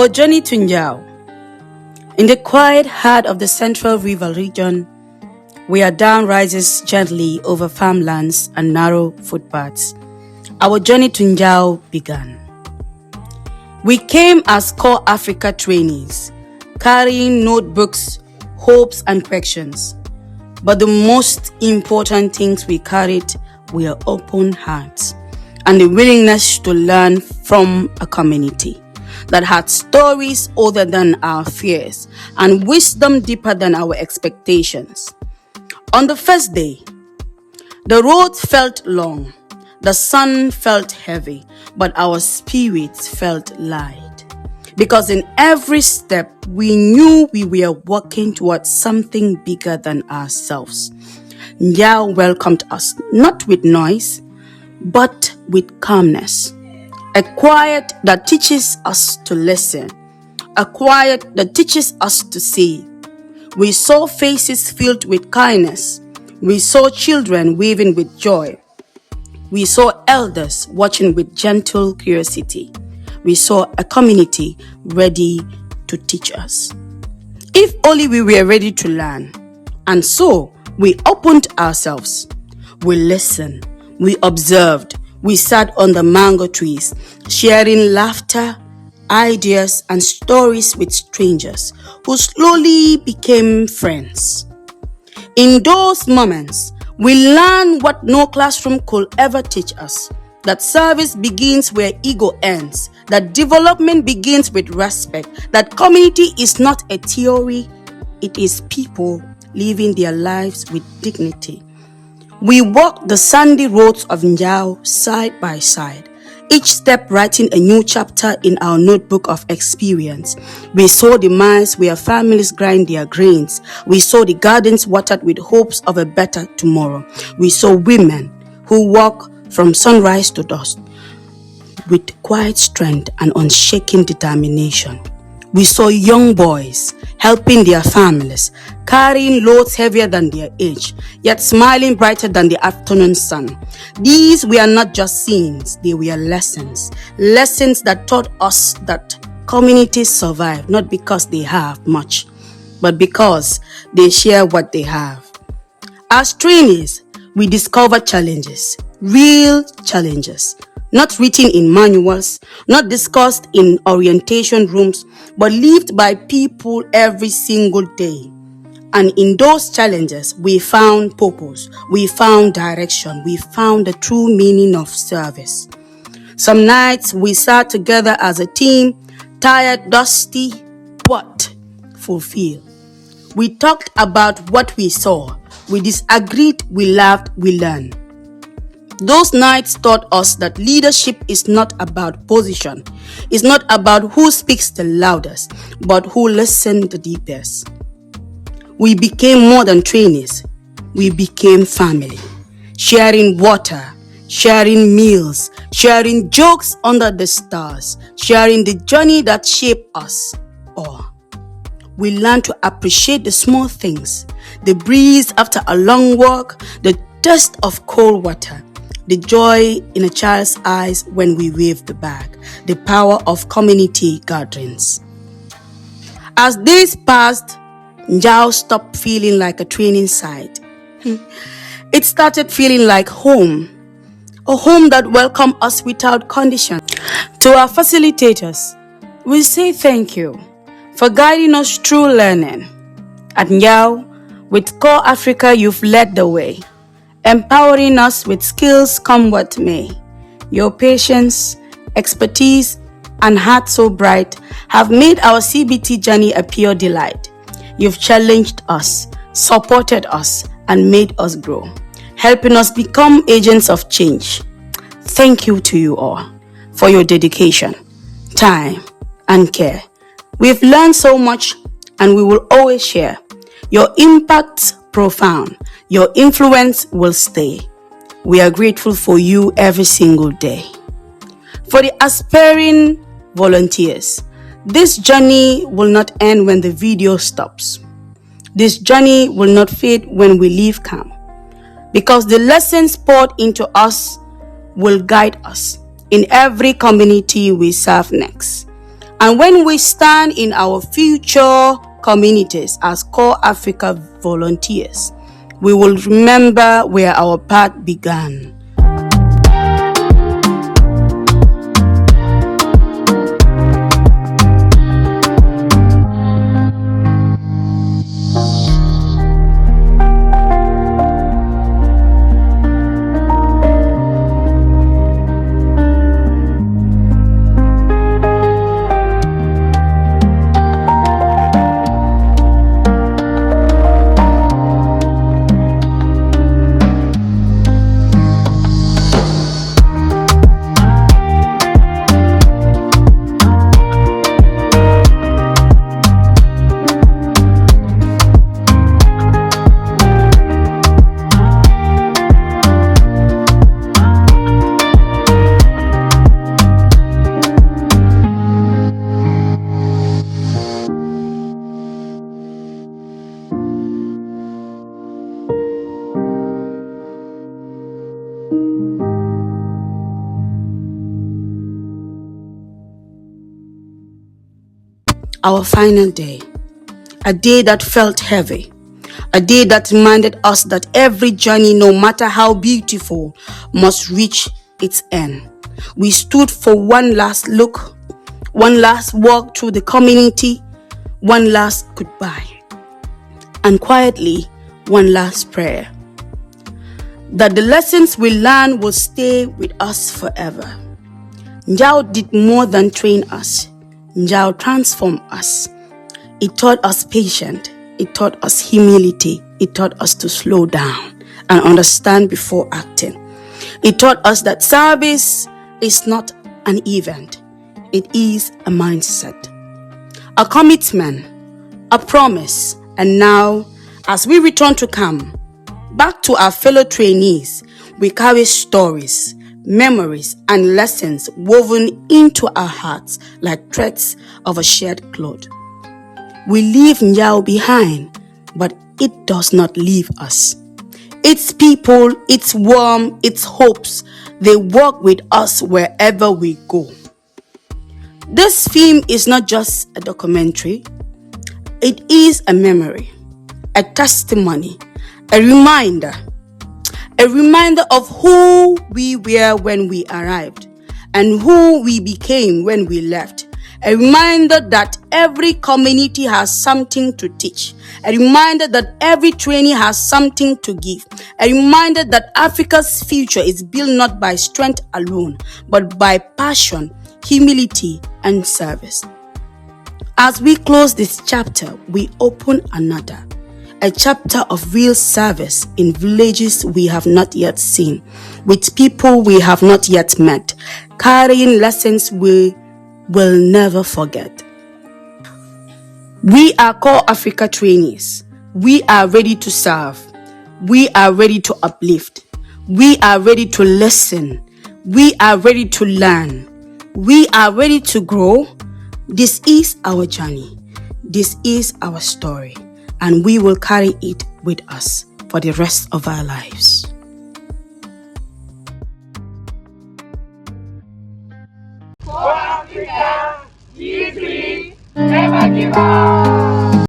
Our journey to Njau. In the quiet heart of the Central River region, where dawn rises gently over farmlands and narrow footpaths, our journey to Njau began. We came as CorpsAfrica trainees, carrying notebooks, hopes, and questions. But the most important things we carried were open hearts and the willingness to learn from a community that had stories older than our fears and wisdom deeper than our expectations. On the first day, the road felt long, the sun felt heavy, but our spirits felt light. Because in every step, we knew we were walking towards something bigger than ourselves. Njau welcomed us, not with noise, but with calmness. A quiet that teaches us to listen. A quiet that teaches us to see. We saw faces filled with kindness. We saw children waving with joy. We saw elders watching with gentle curiosity. We saw a community ready to teach us. If only we were ready to learn. And so we opened ourselves. We listened. We observed. We sat on the mango trees, sharing laughter, ideas, and stories with strangers who slowly became friends. In those moments, we learned what no classroom could ever teach us, that service begins where ego ends, that development begins with respect, that community is not a theory, it is people living their lives with dignity. We walked the sandy roads of Njau side by side, each step writing a new chapter in our notebook of experience. We saw the mines where families grind their grains. We saw the gardens watered with hopes of a better tomorrow. We saw women who walk from sunrise to dusk with quiet strength and unshaken determination. We saw young boys helping their families, carrying loads heavier than their age, yet smiling brighter than the afternoon sun. These were not just scenes, they were lessons. Lessons that taught us that communities survive not because they have much, but because they share what they have. As trainees, we discover challenges, real challenges, not written in manuals, not discussed in orientation rooms, but lived by people every single day. And in those challenges, we found purpose, we found direction, we found the true meaning of service. Some nights we sat together as a team, tired, dusty, but fulfilled. We talked about what we saw. We disagreed, we laughed, we learned. Those nights taught us that leadership is not about position. It's not about who speaks the loudest, but who listens the deepest. We became more than trainees. We became family, sharing water, sharing meals, sharing jokes under the stars, sharing the journey that shaped us all. We learned to appreciate the small things, the breeze after a long walk, the taste of cold water, the joy in a child's eyes when we wave the bag, the power of community gatherings. As days passed, Njau stopped feeling like a training site. It started feeling like home, a home that welcomed us without condition. To our facilitators, we say thank you for guiding us through learning. At Njau, with CorpsAfrica, you've led the way, empowering us with skills come what may. Your patience, expertise, and heart so bright have made our CBT journey a pure delight. You've challenged us, supported us, and made us grow, helping us become agents of change. Thank you to you all for your dedication, time, and care. We've learned so much, and we will always share. Your impact's profound. Your influence will stay. We are grateful for you every single day. For the aspiring volunteers, this journey will not end when the video stops. This journey will not fade when we leave camp, because the lessons poured into us will guide us in every community we serve next. And when we stand in our future communities as CorpsAfrica volunteers, we will remember where our path began. Our final day, a day that felt heavy, a day that reminded us that every journey, no matter how beautiful, must reach its end. We stood for one last look, one last walk through the community, one last goodbye, and quietly, one last prayer. That the lessons we learned will stay with us forever. Njau did more than train us. Njau transformed us. It taught us patience. It taught us humility. It taught us to slow down and understand before acting. It taught us that service is not an event. It is a mindset, a commitment, a promise. And now, as we return to camp, back to our fellow trainees, we carry stories, memories, and lessons woven into our hearts like threads of a shared cloth. We leave Njau behind, but it does not leave us. Its people, its warmth, its hopes, they walk with us wherever we go. This film is not just a documentary. It is a memory, a testimony, a reminder of who we were when we arrived and who we became when we left. A reminder that every community has something to teach. A reminder that every trainee has something to give. A reminder that Africa's future is built not by strength alone, but by passion, humility, and service. As we close this chapter, we open another. A chapter of real service in villages we have not yet seen, with people we have not yet met, carrying lessons we will never forget. We are CorpsAfrica trainees. We are ready to serve. We are ready to uplift. We are ready to listen. We are ready to learn. We are ready to grow. This is our journey. This is our story. And we will carry it with us for the rest of our lives. CorpsAfrica, G3, never give up.